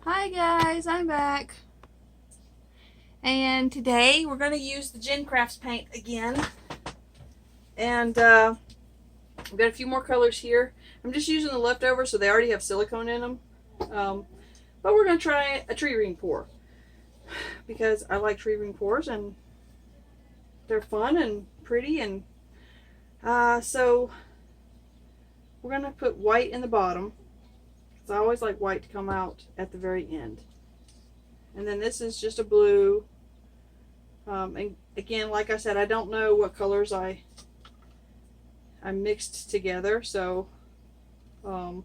Hi guys, I'm back. And today we're going to use the Gen Crafts paint again. And I've got a few more colors here. I'm just using the leftovers so they already have silicone in them. But we're going to try a tree ring pour. Because I like tree ring pours and they're fun and pretty. And so we're going to put white in the bottom. Because I always like white to come out at the very end. And then this is just a blue. And again, like I said, I don't know what colors I mixed together, so I'm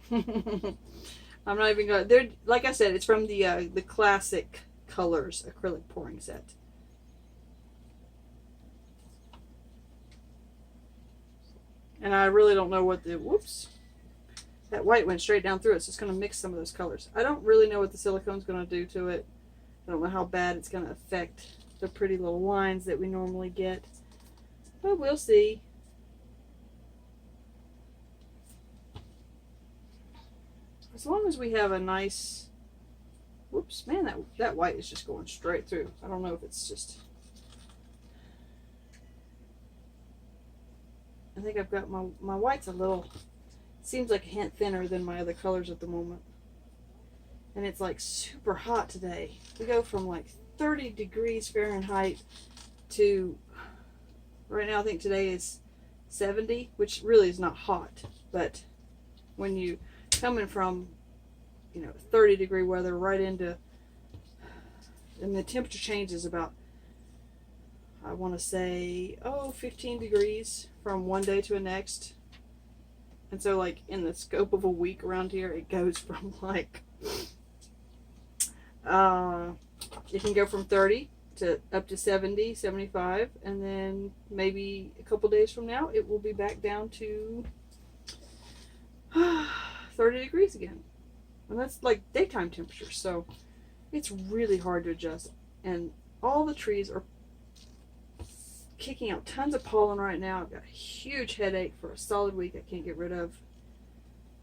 not even going. They're, like I said, it's from the Classic Colors acrylic pouring set. And I really don't know what the whoops. That white went straight down through it, so it's going to mix some of those colors. I don't really know what the silicone's going to do to it. I don't know how bad it's going to affect the pretty little lines that we normally get. But we'll see. As long as we have a nice... Whoops, man, that white is just going straight through. I don't know if it's just... I think I've got my white's a little... Seems like a hint thinner than my other colors at the moment. And it's like super hot today. We go from like 30 degrees Fahrenheit to... Right now I think today is 70, which really is not hot. But when you coming from, 30 degree weather right into... And the temperature changes about, I want to say, 15 degrees from one day to the next. And so, like, in the scope of a week around here, it goes from, like, it can go from 30 to up to 70, 75, and then maybe a couple days from now, it will be back down to 30 degrees again. And that's, like, daytime temperatures, so it's really hard to adjust. And all the trees are kicking out tons of pollen right now. I've got a huge headache for a solid week I can't get rid of.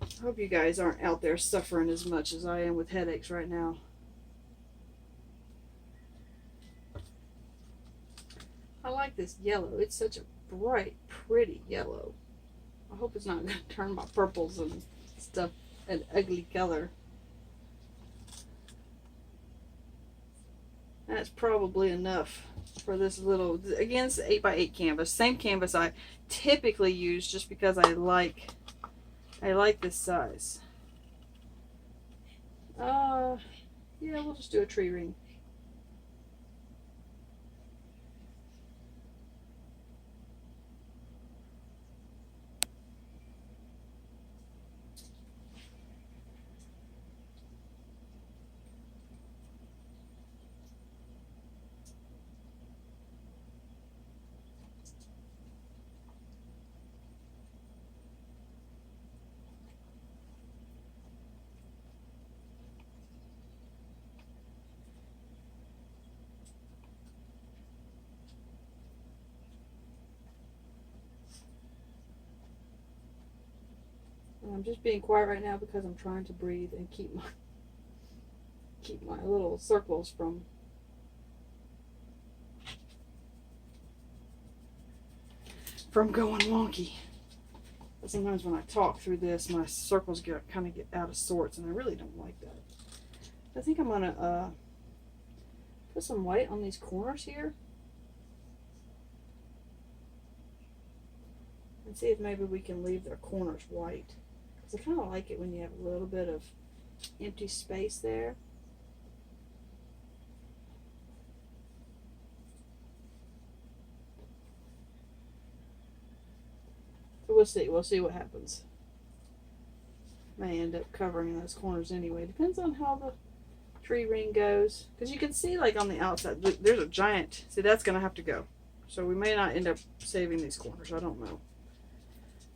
I hope you guys aren't out there suffering as much as I am with headaches right now. I like this yellow. It's such a bright, pretty yellow. I hope it's not going to turn my purples and stuff an ugly color. That's probably enough for this little, again, it's an 8x8 canvas. Same canvas I typically use just because I like this size. Yeah, we'll just do a tree ring. And I'm just being quiet right now because I'm trying to breathe and keep my little circles from going wonky. But sometimes when I talk through this, my circles kind of get out of sorts, and I really don't like that. I think I'm gonna put some white on these corners here and see if maybe we can leave their corners white. Because I kind of like it when you have a little bit of empty space there. So we'll see. We'll see what happens. May end up covering those corners anyway. Depends on how the tree ring goes. Because you can see, like, on the outside, there's a giant. See, that's going to have to go. So we may not end up saving these corners. I don't know.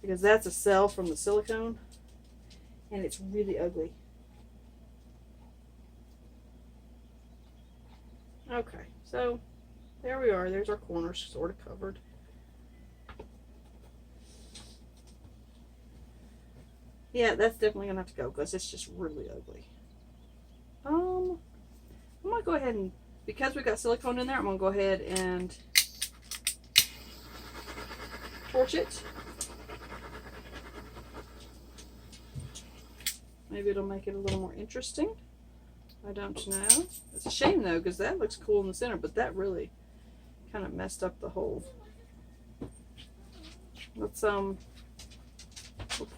Because that's a cell from the silicone. And it's really ugly. Okay, so there we are. There's our corners sort of covered. Yeah, that's definitely gonna have to go because it's just really ugly. I'm gonna go ahead and, because we got silicone in there, I'm gonna go ahead and torch it. Maybe it'll make it a little more interesting. I don't know. It's a shame though, because that looks cool in the center, but that really kind of messed up the whole. Let's we'll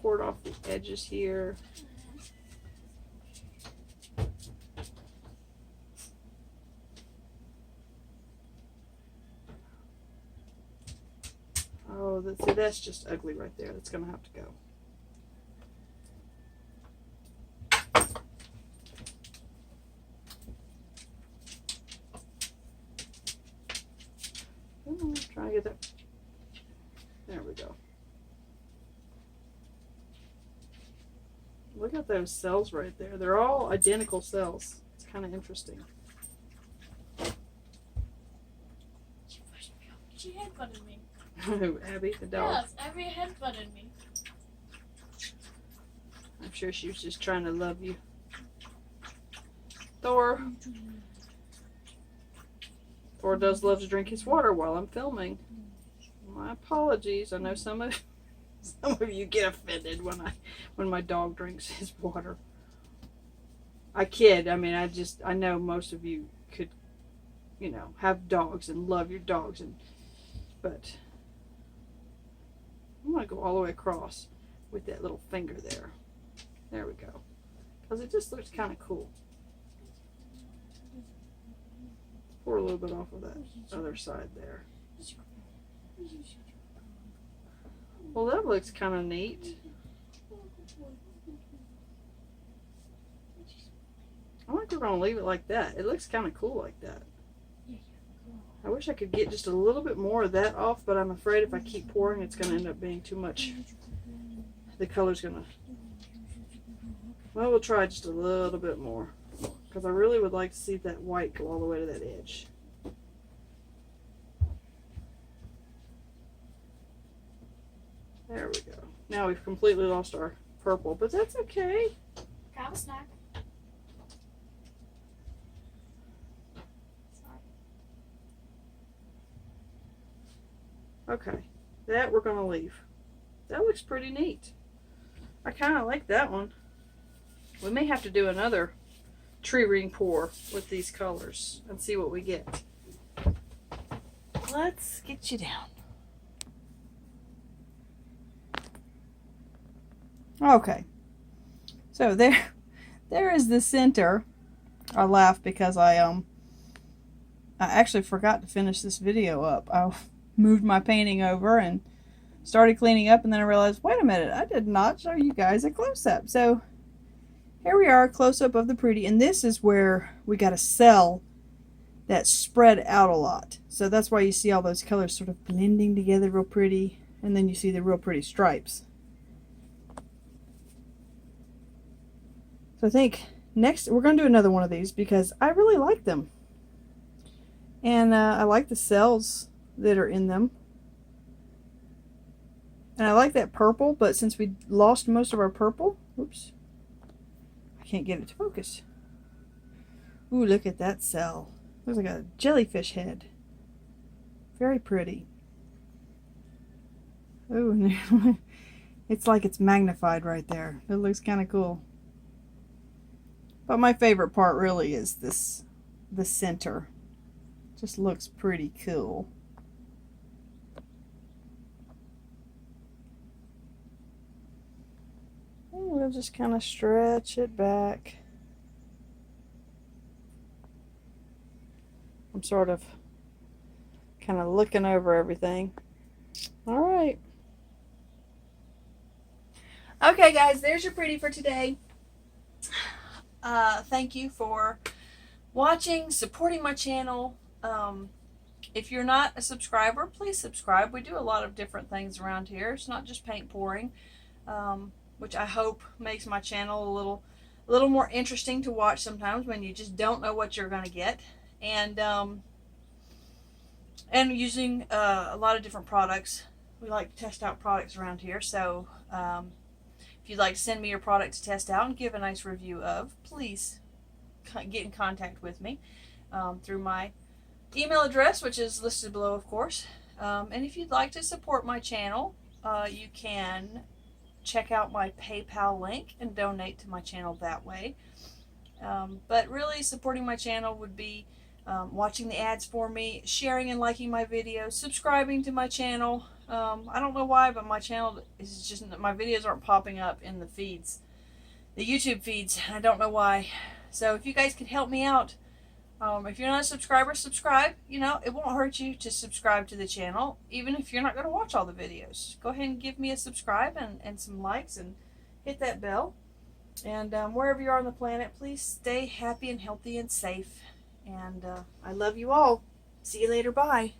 pour it off the edges here. Oh, see, that's just ugly right there. That's gonna have to go. Trying to get that. There we go. Look at those cells right there. They're all identical cells. It's kind of interesting. She headbutted me. Who, Abby, the dog? Yes, Abby headbutted me. I'm sure she was just trying to love you. Thor does love to drink his water while I'm filming. My apologies. I know some of you get offended when my dog drinks his water. I kid. I mean, I know most of you could, have dogs and love your dogs, but I'm gonna go all the way across with that little finger there. There we go. Because it just looks kind of cool. Pour a little bit off of that other side there. Well, that looks kind of neat. I think we're going to leave it like that. It looks kind of cool like that. I wish I could get just a little bit more of that off, but I'm afraid if I keep pouring, it's going to end up being too much. The color's going to... Well, we'll try just a little bit more, because I really would like to see that white go all the way to that edge. There we go. Now we've completely lost our purple, but that's okay. Have a snack. Okay, that we're going to leave. That looks pretty neat. I kind of like that one. We may have to do another tree ring pour with these colors and see what we get. Let's get you down. Okay, so there is the center. I laugh because I actually forgot to finish this video up. I moved my painting over and started cleaning up, and then I realized, wait a minute, I did not show you guys a close-up. So here we are, a close-up of the pretty, and this is where we got a cell that's spread out a lot. So that's why you see all those colors sort of blending together real pretty, and then you see the real pretty stripes. So I think next we're going to do another one of these because I really like them. And I like the cells that are in them. And I like that purple, but since we lost most of our purple, oops, I can't get it to focus. Ooh, look at that cell. Looks like a jellyfish head. Very pretty. Ooh, it's like it's magnified right there. It looks kind of cool. But my favorite part really is the center. Just looks pretty cool. And we'll just kind of stretch it back. I'm sort of kind of looking over everything. All right. Okay, guys, there's your pretty for today. Thank you for watching, supporting my channel. If you're not a subscriber, please subscribe. We do a lot of different things around here. It's not just paint pouring, which I hope makes my channel a little more interesting to watch sometimes when you just don't know what you're going to get. And using a lot of different products. We like to test out products around here. So If you'd like to send me your product to test out and give a nice review of, please get in contact with me through my email address, which is listed below, of course. And if you'd like to support my channel, you can check out my PayPal link and donate to my channel that way. But really, supporting my channel would be watching the ads for me, sharing and liking my videos, subscribing to my channel. I don't know why, but my channel is just, my videos aren't popping up in the feeds, the YouTube feeds. I don't know why. So if you guys could help me out, if you're not a subscriber, subscribe. You know, it won't hurt you to subscribe to the channel, even if you're not going to watch all the videos. Go ahead and give me a subscribe and some likes, and hit that bell. And wherever you are on the planet, please stay happy and healthy and safe. And I love you all. See you later. Bye.